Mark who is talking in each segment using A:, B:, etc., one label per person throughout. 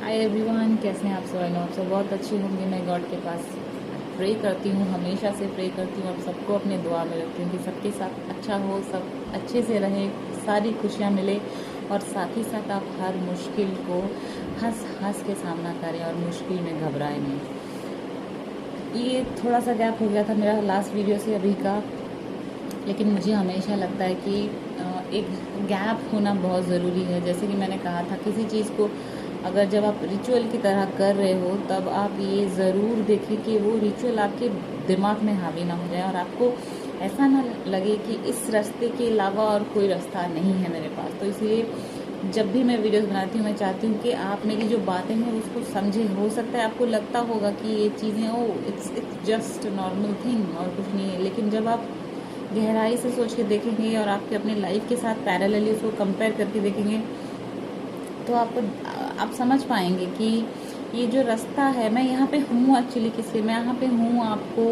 A: Hi everyone, कैसे हैं आप सब? आई नो आप सब बहुत अच्छे होंगे। मैं गॉड के पास प्रे करती हूँ, हमेशा से प्रे करती हूँ। आप सबको अपने दुआ में रखती हूँ कि सबके साथ अच्छा हो, सब अच्छे से रहे, सारी खुशियाँ मिले और साथ ही साथ आप हर मुश्किल को हंस हंस के सामना करें और मुश्किल में घबराएं नहीं। ये थोड़ा सा गैप हो गया था मेरा लास्ट वीडियो से अभी का, लेकिन मुझे हमेशा लगता है कि एक गैप होना बहुत ज़रूरी है। जैसे कि मैंने कहा था, किसी चीज़ को अगर जब आप रिचुअल की तरह कर रहे हो तब आप ये ज़रूर देखें कि वो रिचुअल आपके दिमाग में हावी ना हो जाए और आपको ऐसा ना लगे कि इस रास्ते के अलावा और कोई रास्ता नहीं है मेरे पास। तो इसलिए जब भी मैं वीडियोस बनाती हूँ मैं चाहती हूँ कि आप मेरी जो बातें हैं उसको समझें। हो सकता है आपको लगता होगा कि ये चीज़ें इट्स जस्ट नॉर्मल थिंग और कुछ नहीं है, लेकिन जब आप गहराई से सोच के देखेंगे और आपके अपने लाइफ के साथ पैरेलली उसको कंपेयर करके देखेंगे तो आप समझ पाएंगे कि ये जो रास्ता है, मैं यहाँ पे हूँ एक्चुअली किस लिए। मैं यहाँ पे हूँ आपको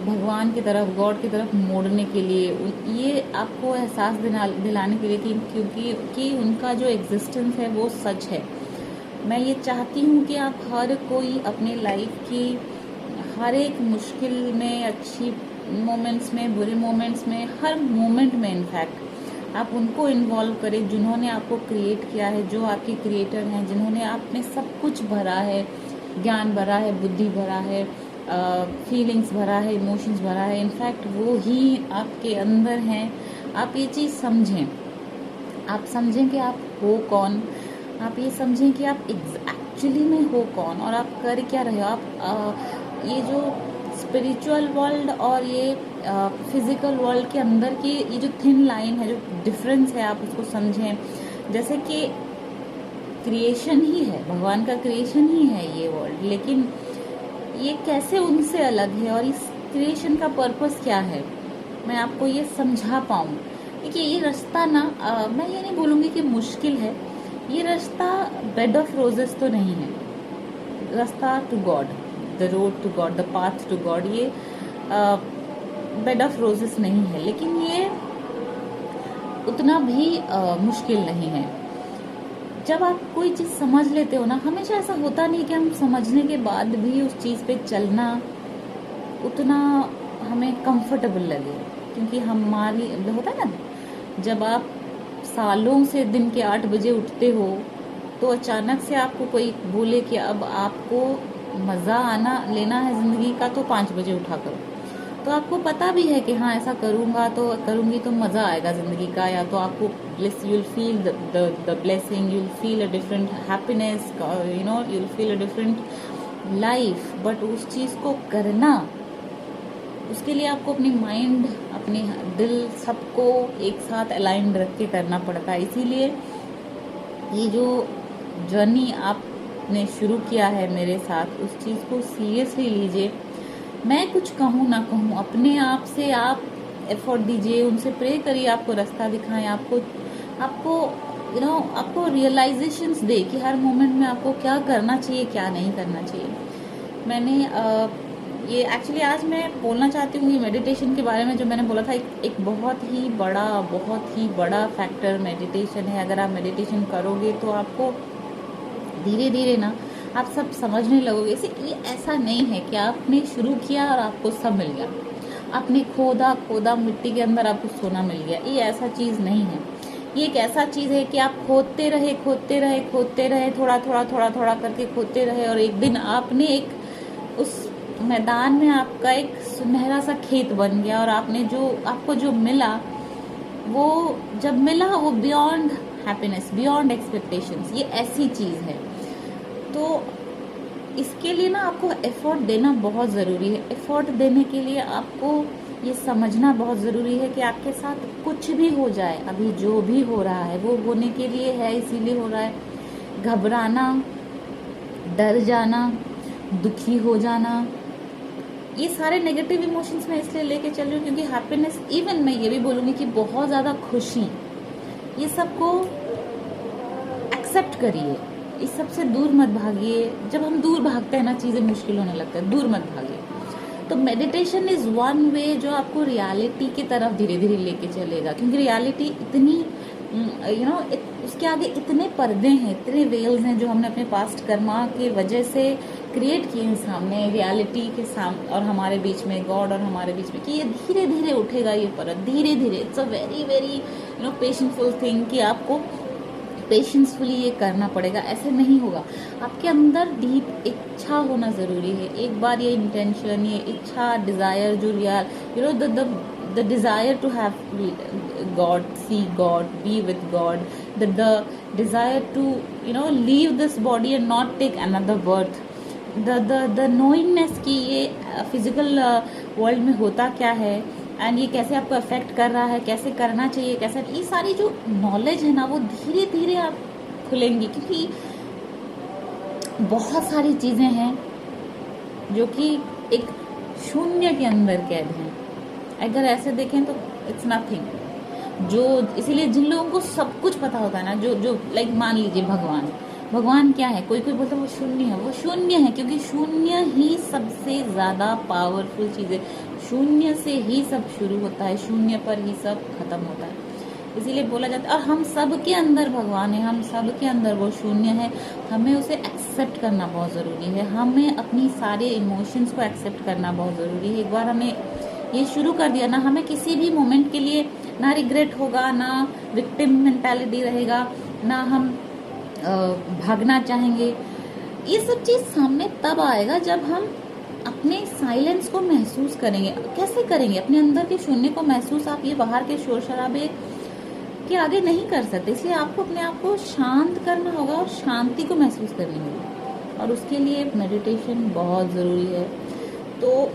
A: भगवान की तरफ, गॉड की तरफ मोड़ने के लिए, ये आपको एहसास दिलाने के लिए क्योंकि उनका जो एग्जिस्टेंस है वो सच है। मैं ये चाहती हूँ कि आप हर कोई अपने लाइफ की हर एक मुश्किल में, अच्छी मोमेंट्स में, बुरे मोमेंट्स में, हर मोमेंट में इनफैक्ट आप उनको इन्वॉल्व करें जिन्होंने आपको क्रिएट किया है, जो आपके क्रिएटर हैं, जिन्होंने आप में सब कुछ भरा है, ज्ञान भरा है, बुद्धि भरा है, फीलिंग्स भरा है, इमोशंस भरा है। इनफैक्ट वो ही आपके अंदर हैं। आप ये चीज़ समझें, आप समझें कि आप हो कौन, आप ये समझें कि आप एक्चुअली में हो कौन और आप कर क्या रहे हो। आप ये जो स्पिरिचुअल वर्ल्ड और ये फिजिकल वर्ल्ड के अंदर की ये जो थिन लाइन है, जो डिफरेंस है, आप उसको समझें। जैसे कि क्रिएशन ही है, भगवान का क्रिएशन ही है ये वर्ल्ड, लेकिन ये कैसे उनसे अलग है और इस क्रिएशन का पर्पस क्या है, मैं आपको ये समझा पाऊँ। देखिए, ये रास्ता ना मैं ये नहीं बोलूँगी कि मुश्किल है। ये रास्ता बेड ऑफ रोजेस तो नहीं है। रास्ता to God, the road to God, the path to God, ये बेड ऑफ रोजेस नहीं है, लेकिन ये उतना भी मुश्किल नहीं है। जब आप कोई चीज़ समझ लेते हो ना, हमेशा ऐसा होता नहीं कि हम समझने के बाद भी उस चीज़ पे चलना उतना हमें कंफर्टेबल लगे, क्योंकि हमारी होता है ना, जब आप सालों से दिन के 8 बजे उठते हो तो अचानक से आपको कोई बोले कि अब आपको मज़ा आना लेना है ज़िंदगी का तो 5 बजे उठा करो, तो आपको पता भी है कि हाँ ऐसा करूँगी तो मज़ा आएगा ज़िंदगी का, या तो आपको bless, you will feel the blessing, you will feel a different happiness, you will feel a different life. But उस चीज़ को करना, उसके लिए आपको अपनी माइंड, अपने दिल, सबको एक साथ अलाइंड रख के करना पड़ता है। इसीलिए ये जो जर्नी आपने शुरू किया है मेरे साथ, उस चीज़ को सीरियसली लीजिए। मैं कुछ कहूँ ना कहूँ, अपने आप से आप एफर्ट दीजिए, उनसे प्रे करिए, आपको रास्ता दिखाएं, आपको आपको रियलाइजेशंस दे कि हर मोमेंट में आपको क्या करना चाहिए, क्या नहीं करना चाहिए। मैंने ये एक्चुअली आज मैं बोलना चाहती हूँ ये मेडिटेशन के बारे में। जो मैंने बोला था, एक बहुत ही बड़ा फैक्टर मेडिटेशन है। अगर आप मेडिटेशन करोगे तो आपको धीरे धीरे ना आप सब समझने लगोगे। ये ऐसा नहीं है कि आपने शुरू किया और आपको सब मिल गया, आपने खोदा मिट्टी के अंदर आपको सोना मिल गया। ये ऐसा चीज़ नहीं है। ये एक ऐसा चीज़ है कि आप खोदते रहे, थोड़ा करके खोदते रहे, और एक दिन आपने एक उस मैदान में आपका एक सुनहरा सा खेत बन गया, और आपको जो मिला, वो जब मिला वो बियॉन्ड हैप्पीनेस, बियॉन्ड एक्सपेक्टेशंस। ये ऐसी चीज़ है। तो इसके लिए ना आपको एफर्ट देना बहुत ज़रूरी है। एफर्ट देने के लिए आपको ये समझना बहुत ज़रूरी है कि आपके साथ कुछ भी हो जाए, अभी जो भी हो रहा है वो होने के लिए है, इसीलिए हो रहा है। घबराना, डर जाना, दुखी हो जाना, ये सारे नेगेटिव इमोशंस मैं इसलिए लेके चल रही हूँ क्योंकि हैप्पीनेस, इवन मैं ये भी बोलूँगी कि बहुत ज़्यादा खुशी, ये सबको एक्सेप्ट करिए। इस सब से दूर मत भागिए। जब हम दूर भागते हैं ना, चीज़ें मुश्किल होने लगता है। दूर मत भागिए। तो मेडिटेशन इज़ वन वे जो आपको रियलिटी की तरफ धीरे धीरे लेके चलेगा, क्योंकि रियलिटी इतनी उसके आगे इतने पर्दे हैं, इतने वेल्स हैं जो हमने अपने पास्ट कर्मा की वजह से क्रिएट किए हैं सामने, रियलिटी के सामने और हमारे बीच में, गॉड और हमारे बीच में, कि ये धीरे धीरे उठेगा ये पर्दा, धीरे धीरे। It's a very very patienceful thing कि आपको पेशेंसफुली ये करना पड़ेगा, ऐसे नहीं होगा। आपके अंदर डीप इच्छा होना ज़रूरी है। एक बार ये इंटेंशन, ये इच्छा, डिज़ायर जो real the desire to have God, see God, be with God, the desire to leave this body and not take another birth, the knowingness कि ये फिजिकल वर्ल्ड में होता क्या है एंड ये कैसे आपको अफेक्ट कर रहा है, कैसे करना चाहिए, कैसे, ये सारी जो नॉलेज है ना वो धीरे धीरे आप खुलेंगी, क्योंकि बहुत सारी चीज़ें हैं जो कि एक शून्य के अंदर कैद हैं। अगर ऐसे देखें तो इट्स नथिंग। जो इसीलिए जिन लोगों को सब कुछ पता होता है ना, जो लाइक मान लीजिए भगवान क्या है, कोई बोलता है वो शून्य है, वो शून्य है क्योंकि शून्य ही सबसे ज़्यादा पावरफुल चीज़ है। शून्य से ही सब शुरू होता है, शून्य पर ही सब खत्म होता है। इसीलिए बोला जाता है, और हम सब के अंदर भगवान है, हम सब के अंदर वो शून्य है। हमें उसे एक्सेप्ट करना बहुत ज़रूरी है, हमें अपनी सारे इमोशंस को एक्सेप्ट करना बहुत ज़रूरी है। एक बार हमें ये शुरू कर दिया ना, हमें किसी भी मोमेंट के लिए ना रिग्रेट होगा, ना विक्टिम मेंटालिटी रहेगा, ना हम भागना चाहेंगे। ये सब चीज़ सामने तब आएगा जब हम अपने साइलेंस को महसूस करेंगे। कैसे करेंगे? अपने अंदर के शून्य को महसूस आप ये बाहर के शोर शराबे के आगे नहीं कर सकते, इसलिए आपको अपने आप को शांत करना होगा और शांति को महसूस करनी होगी, और उसके लिए मेडिटेशन बहुत ज़रूरी है। तो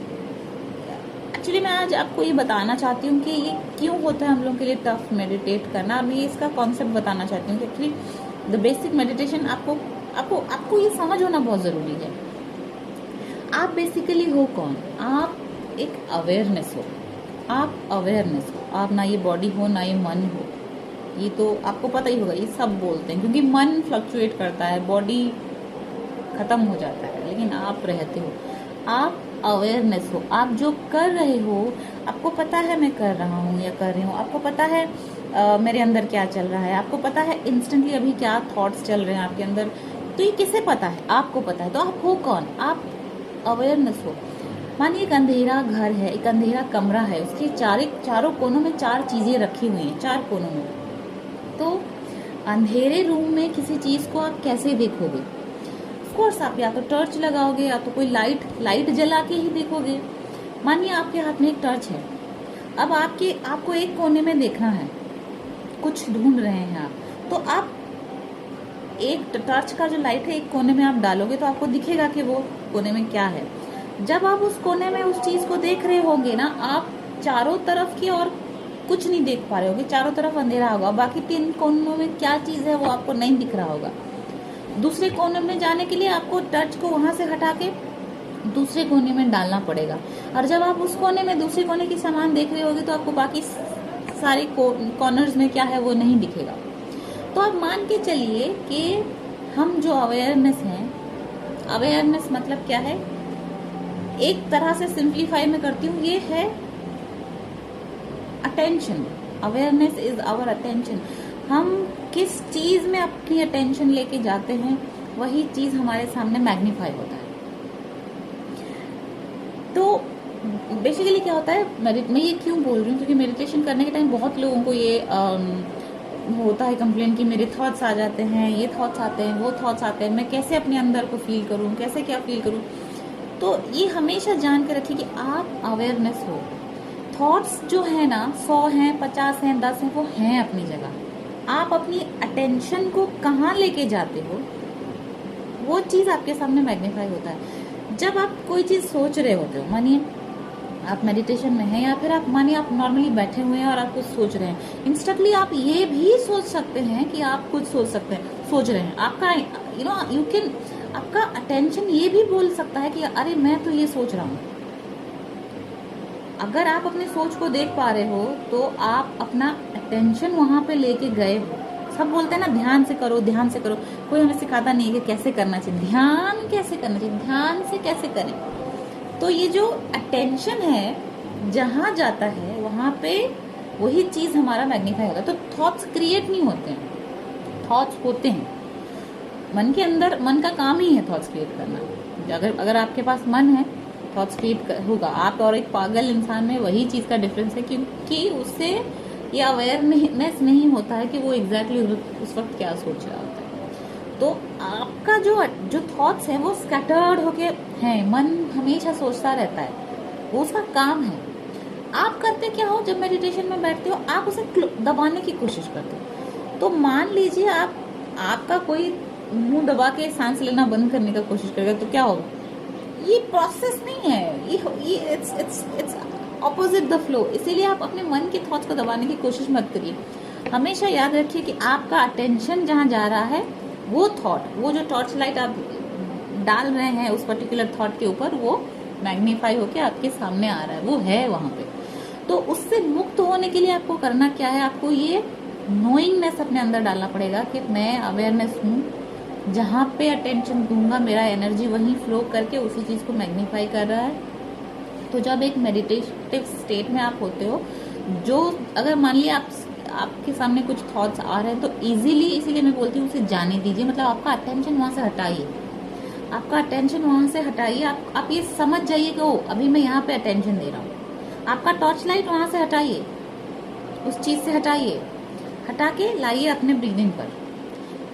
A: एक्चुअली मैं आज आपको ये बताना चाहती हूँ कि ये क्यों होता है हम लोगों के लिए टफ मेडिटेट करना। मैं इसका कॉन्सेप्ट बताना चाहती हूँ कि एक्चुअली द बेसिक मेडिटेशन आपको ये समझ होना बहुत ज़रूरी है। आप बेसिकली हो कौन? आप एक अवेयरनेस हो, आप ना ये बॉडी हो ना ये मन हो। ये तो आपको पता ही होगा, ये सब बोलते हैं क्योंकि मन फ्लक्चुएट करता है, बॉडी खत्म हो जाता है, लेकिन आप रहते हो। आप अवेयरनेस हो, आप जो कर रहे हो आपको पता है मैं कर रहा हूँ या कर रही हूँ, आपको पता है मेरे अंदर क्या चल रहा है, आपको पता है इंस्टेंटली अभी क्या थॉट्स चल रहे हैं आपके अंदर। तो ये किसे पता है? आपको पता है। तो आप हो कौन? आप अवेयरनेस हो। मानिए एक अंधेरा घर है, एक अंधेरा कमरा है, उसके चारों कोनों में 4 चीजें रखी हुई हैं, 4 कोनों में। तो अंधेरे रूम में किसी चीज को आप कैसे देखोगे? ऑफ कोर्स आप या तो टॉर्च लगाओगे या तो कोई लाइट जला के ही देखोगे। मानिए आपके हाथ में एक टॉर्च है, अब आपको एक कोने में देखना है, कुछ ढूंढ रहे हैं आप, तो आप एक टॉर्च का जो लाइट है एक कोने में आप डालोगे तो आपको दिखेगा कि वो कोने में क्या है। जब आप उस कोने में उस चीज को देख रहे होंगे ना, आप चारों तरफ की और कुछ नहीं देख पा रहे होगे, चारों तरफ अंधेरा होगा, बाकी 3 कोनों में क्या चीज है वो आपको नहीं दिख रहा होगा। दूसरे कोने में जाने के लिए आपको टॉर्च को वहां से हटा के दूसरे कोने में डालना पड़ेगा, और जब आप उस कोने में दूसरे कोने की सामान देख रहे होगे तो आपको बाकी सारे कॉर्नर्स में क्या है वो नहीं दिखेगा। तो आप मान के चलिए कि हम जो अवेयरनेस है, अवेयरनेस मतलब क्या है, एक तरह से सिंप्लीफाई मैं करती हूँ, ये है attention. Awareness is our attention. हम किस चीज में अपनी अटेंशन लेके जाते हैं वही चीज हमारे सामने मैग्नीफाई होता है। तो बेसिकली क्या होता है, मैं ये क्यों बोल रही हूँ, क्योंकि मेडिटेशन करने के टाइम बहुत लोगों को ये होता है कंप्लेन कि मेरे थॉट्स आ जाते हैं, ये थॉट्स आते हैं, वो थॉट्स आते हैं, मैं कैसे अपने अंदर को फील करूँ, कैसे क्या फील करूँ। तो ये हमेशा जान के रखिए कि आप अवेयरनेस हो। थॉट्स जो है ना 100 हैं, 50 हैं, 10 हैं, वो हैं अपनी जगह। आप अपनी अटेंशन को कहाँ लेके जाते हो वो चीज़ आपके सामने मैग्नीफाई होता है। जब आप कोई चीज़ सोच रहे होते हो, मानिए आप मेडिटेशन में हैं या फिर आप मानिए आप नॉर्मली बैठे हुए हैं और आप कुछ सोच रहे हैं, इंस्टेंटली आप ये भी सोच सकते हैं कि आप कुछ सोच रहे हैं। आपका यू कैन, आपका अटेंशन ये भी बोल सकता है कि अरे मैं तो ये सोच रहा हूँ। अगर आप अपने सोच को देख पा रहे हो तो आप अपना अटेंशन वहां पे लेके गए हो। सब बोलते हैं ना ध्यान से करो, ध्यान से करो, कोई हमें सिखाता नहीं है कि कैसे करना चाहिए, ध्यान कैसे करना चाहिए, ध्यान से कैसे करें। तो ये जो अटेंशन है जहां जाता है वहां पे वही चीज हमारा मैग्नीफाई होगा। तो थॉट्स क्रिएट नहीं होते हैं, थॉट्स होते हैं मन के अंदर। मन का काम ही है थॉट्स क्रिएट करना। अगर आपके पास मन है, थॉट्स क्रिएट होगा। आप और एक पागल इंसान में वही चीज़ का डिफरेंस है, क्योंकि उससे ये अवेयरनेस नहीं होता है कि वो एग्जैक्टली उस वक्त क्या सोच रहा होता है। तो आपका जो थॉट्स है वो स्कैटर्ड होके हैं। मन हमेशा सोचता रहता है, वो उसका काम है। आप करते क्या हो, जब मेडिटेशन में बैठते हो आप उसे दबाने की कोशिश करते हो। तो मान लीजिए आपका कोई मुंह दबा के सांस लेना बंद करने का कोशिश करेगा, तो क्या होगा? ये प्रोसेस नहीं है, ये इट्स ऑपोजिट द फ्लो। इसीलिए आप अपने मन के थॉट्स को दबाने की कोशिश मत करिए। हमेशा याद रखिए कि आपका अटेंशन जहाँ जा रहा है, वो थॉट, वो जो टॉर्च लाइट आप डाल रहे हैं उस पर्टिकुलर थॉट के ऊपर, वो मैग्नीफाई होके आपके सामने आ रहा है, वो है वहां पे। तो उससे मुक्त होने के लिए आपको करना क्या है? आपको ये नोइंगनेस अपने अंदर डालना पड़ेगा कि मैं अवेयरनेस हूँ, जहाँ पे अटेंशन दूंगा मेरा एनर्जी वहीं फ्लो करके उसी चीज को मैग्नीफाई कर रहा है। तो जब एक मेडिटेटिव स्टेट में आप होते हो, जो अगर मान लिया आपके सामने कुछ थॉट्स आ रहे हैं, तो इसीलिए मैं बोलती हूँ उसे जाने दीजिए। मतलब आपका अटेंशन वहां से हटाइए, आपका अटेंशन वहां से हटाइए। आप ये समझ जाइए कि ओ अभी मैं यहाँ पे अटेंशन दे रहा हूँ। आपका टॉर्च लाइट वहां से हटाइए, उस चीज से हटाइए, हटा के लाइए अपने ब्रीदिंग पर।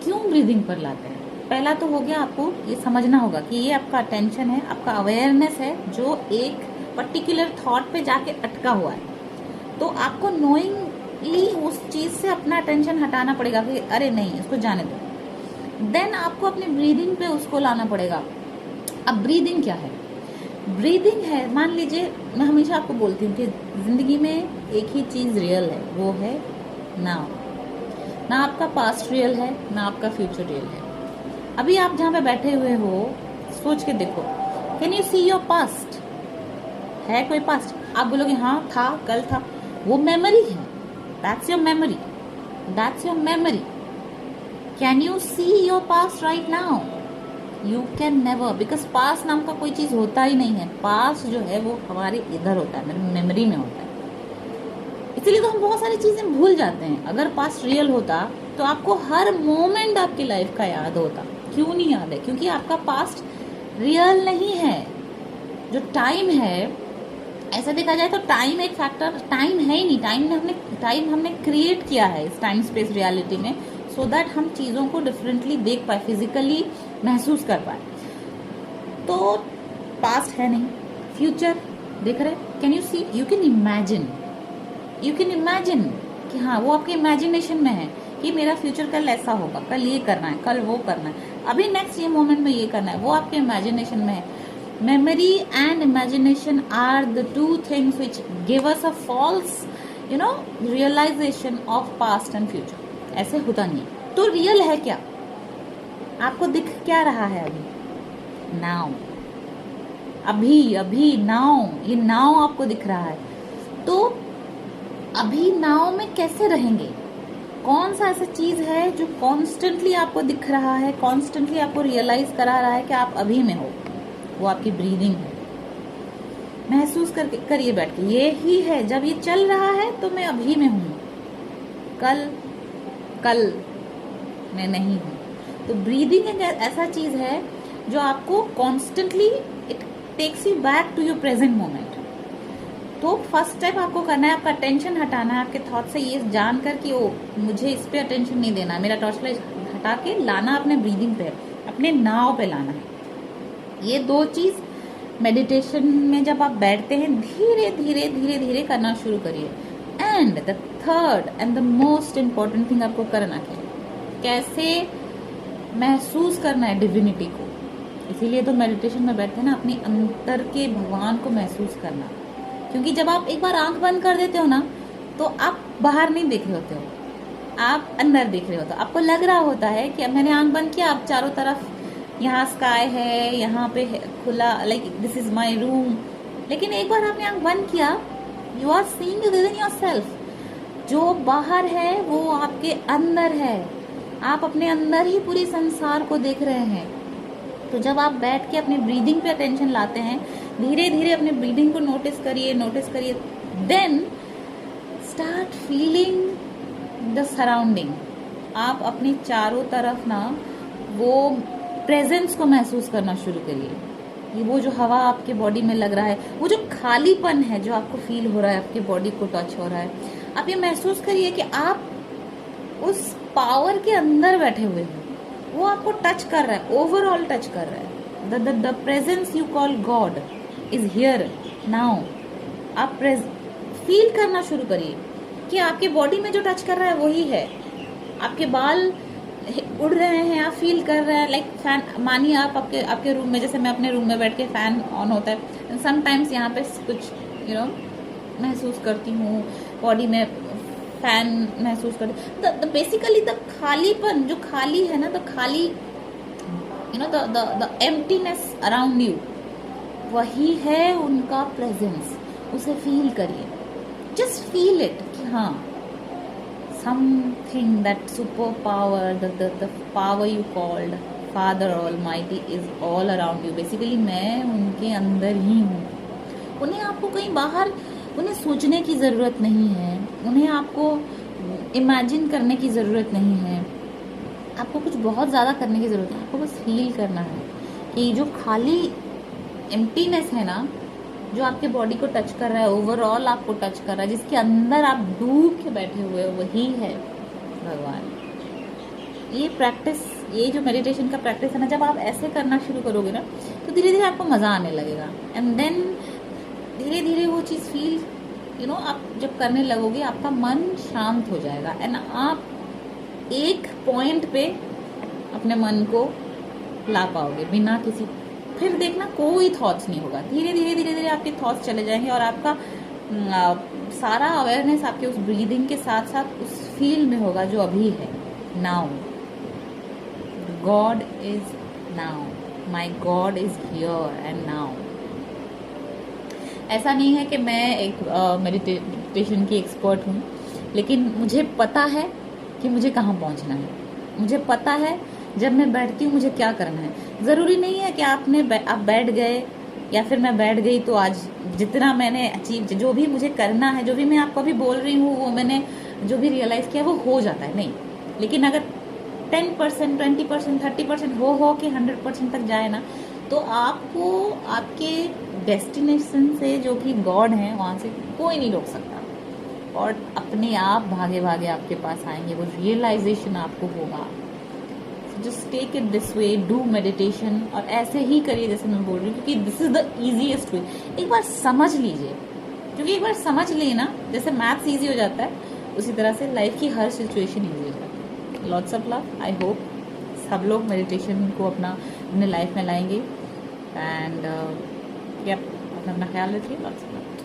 A: क्यों ब्रीदिंग पर लाते हैं? पहला तो हो गया, आपको ये समझना होगा कि ये आपका अटेंशन है, आपका अवेयरनेस है, जो एक पर्टिकुलर थॉट पे जाके अटका हुआ है। तो आपको नोइंगली उस चीज से अपना अटेंशन हटाना पड़ेगा कि अरे नहीं, इसको जाने दो। देन आपको अपनी ब्रीदिंग पे उसको लाना पड़ेगा। अब ब्रीदिंग क्या है? ब्रीदिंग है, मान लीजिए मैं हमेशा आपको बोलती हूँ कि जिंदगी में एक ही चीज रियल है, वो है नाउ। ना आपका पास्ट रियल है, ना आपका फ्यूचर रियल है। अभी आप जहाँ पे बैठे हुए हो, सोच के देखो, can you see your past? है कोई पास्ट? आप बोलोगे हाँ था, कल था। वो मेमोरी है, that's your memory, that's your memory. Can you see your past right now? You can never, because past नाम का कोई चीज होता ही नहीं है। पास्ट जो है वो हमारे इधर होता है, मेरे मेमोरी में होता है। इसीलिए तो हम बहुत सारी चीजें भूल जाते हैं। अगर पास्ट रियल होता तो आपको हर मोमेंट आपकी लाइफ का याद होता। क्यों नहीं याद है? क्योंकि आपका पास्ट रियल नहीं है। जो टाइम है, ऐसा देखा जाए तो टाइम एक फैक्टर, टाइम है ही नहीं। टाइम हमने क्रिएट किया है इस टाइम स्पेस रियलिटी में, सो दैट हम चीजों को डिफरेंटली देख पाए, फिजिकली महसूस कर पाए। तो पास्ट है नहीं, फ्यूचर देख रहे, can you see, you can imagine कि हाँ, वो आपके इमेजिनेशन में है कि मेरा फ्यूचर कल ऐसा होगा, कल ये करना है, कल वो करना है, अभी नेक्स्ट ये मोमेंट में ये करना है, वो आपके इमेजिनेशन में है। Memory and imagination are the two things which give us a false realisation of past and future. ऐसे होता नहीं है। तो रियल है क्या? आपको दिख क्या रहा है अभी? नाउ, अभी नाउ, ये नाउ आपको दिख रहा है। तो अभी नाउ में कैसे रहेंगे? कौन सा ऐसा चीज है जो कॉन्स्टेंटली आपको दिख रहा है, कॉन्स्टेंटली आपको रियलाइज करा रहा है कि आप अभी में हो? वो आपकी ब्रीदिंग है। महसूस करके करिए बैठ के, ये ही है। जब ये चल रहा है तो मैं अभी में हूँ, कल मैं नहीं हूँ। तो ब्रीदिंग एक ऐसा चीज है जो आपको constantly, it takes you back to your present moment. तो फर्स्ट स्टेप आपको करना है, आपका टेंशन हटाना है आपके थॉट से, ये जानकर कि ओ मुझे इस पे अटेंशन नहीं देना, मेरा टॉर्च लाइट हटा के लाना अपने ब्रीदिंग पे, अपने नाव पे लाना है। ये दो चीज मेडिटेशन में जब आप बैठते हैं, धीरे धीरे धीरे धीरे करना शुरू करिए। And the third and the most important thing आपको करना क्या है, कैसे महसूस करना है डिविनिटी को। इसीलिए तो मेडिटेशन में बैठते हैं ना, अपने अंतर के भगवान को महसूस करना। क्योंकि जब आप एक बार आंख बंद कर देते हो ना, तो आप बाहर नहीं देख रहे होते हो, आप अंदर देख रहे होते हो। आपको लग रहा होता है कि अब मैंने आंख बंद किया, अब चारों तरफ यहाँ स्काई है, यहाँ पे खुला, like this is my room. लेकिन एक बार आपने आंख बंद किया, you are seeing within yourself. जो बाहर है वो आपके अंदर है, आप अपने अंदर ही पूरे संसार को देख रहे हैं। तो जब आप बैठ के अपनी ब्रीदिंग पे अटेंशन लाते हैं, धीरे धीरे अपने ब्रीदिंग को नोटिस करिए, then start feeling the surrounding आप अपनी चारों तरफ ना वो प्रेजेंस को महसूस करना शुरू करिए। ये वो जो हवा आपके बॉडी में लग रहा है, वो जो खालीपन है जो आपको फील हो रहा है, आपके बॉडी को टच हो रहा है, आप ये महसूस करिए कि आप उस पावर के अंदर बैठे हुए हो, वो आपको टच कर रहा है, ओवरऑल टच कर रहा है। The presence you call God is here now. आप फील करना शुरू करिए कि आपके बॉडी में जो टच कर रहा है वही है। आपके बाल उड़ रहे हैं, आप फील कर रहे हैं। लाइक फैन, मानिए आप आपके रूम में, जैसे मैं अपने रूम में बैठ के फैन ऑन होता है, समटाइम्स यहाँ पे कुछ महसूस करती हूँ, बॉडी में फैन महसूस करती। बेसिकली द खालीपन जो खाली है ना, द खाली द एम्प्टीनेस अराउंड यू, वही है उनका प्रेजेंस। उसे फील करिए, जस्ट फील इट कि हाँ, something, that superpower, the power you called Father Almighty is all around you. Basically मैं उनके अंदर ही हूँ। उन्हें आपको कहीं बाहर, उन्हें सोचने की ज़रूरत नहीं है, उन्हें आपको इमेजिन करने की ज़रूरत नहीं है, आपको कुछ बहुत ज़्यादा करने की ज़रूरत है। आपको बस फील करना है कि जो खाली एम्प्टीनेस है ना, जो आपके बॉडी को टच कर रहा है, ओवरऑल आपको टच कर रहा है, जिसके अंदर आप डूब के बैठे हुए हो, वही है भगवान। ये प्रैक्टिस, ये जो मेडिटेशन का प्रैक्टिस है ना, जब आप ऐसे करना शुरू करोगे ना, तो धीरे धीरे आपको मज़ा आने लगेगा। एंड देन धीरे धीरे वो चीज़ फील आप जब करने लगोगे, आपका मन शांत हो जाएगा एंड आप एक पॉइंट पे अपने मन को ला पाओगे बिना किसी, फिर देखना कोई थॉट्स नहीं होगा। धीरे धीरे धीरे धीरे आपके थॉट्स चले जाएंगे और आपका सारा अवेयरनेस आपके उस ब्रीदिंग के साथ साथ उस फील में होगा जो अभी है। Now God is now, my God is here and now. ऐसा नहीं है कि मैं एक मेडिटेशन की एक्सपर्ट हूँ, लेकिन मुझे पता है कि मुझे कहाँ पहुँचना है। मुझे पता है जब मैं बैठती हूँ मुझे क्या करना है। ज़रूरी नहीं है कि आप बैठ गए या फिर मैं बैठ गई तो आज जितना मैंने अचीव, जो भी मुझे करना है, जो भी मैं आपको अभी बोल रही हूँ, वो मैंने जो भी रियलाइज़ किया वो हो जाता है, नहीं। लेकिन अगर 10%, 20%, 30% हो के 100% तक जाए ना, तो आपको आपके डेस्टिनेशन से, जो कि गॉड है, वहाँ से कोई नहीं रोक सकता और अपने आप भागे भागे आपके पास आएंगे। वो रियलाइजेशन आपको होगा। Just take it this way, do meditation और ऐसे ही करिए जैसे मैं बोल रही हूँ, क्योंकि this is the easiest way. एक बार समझ लीजिए, क्योंकि एक बार समझ लिए ना, जैसे मैथ्स इजी हो जाता है, उसी तरह से लाइफ की हर सिचुएशन इजी हो जाती है। Lots of love. I hope सब लोग मेडिटेशन को अपने लाइफ में लाएंगे एंड अपना ख्याल रखिए। Lots of love.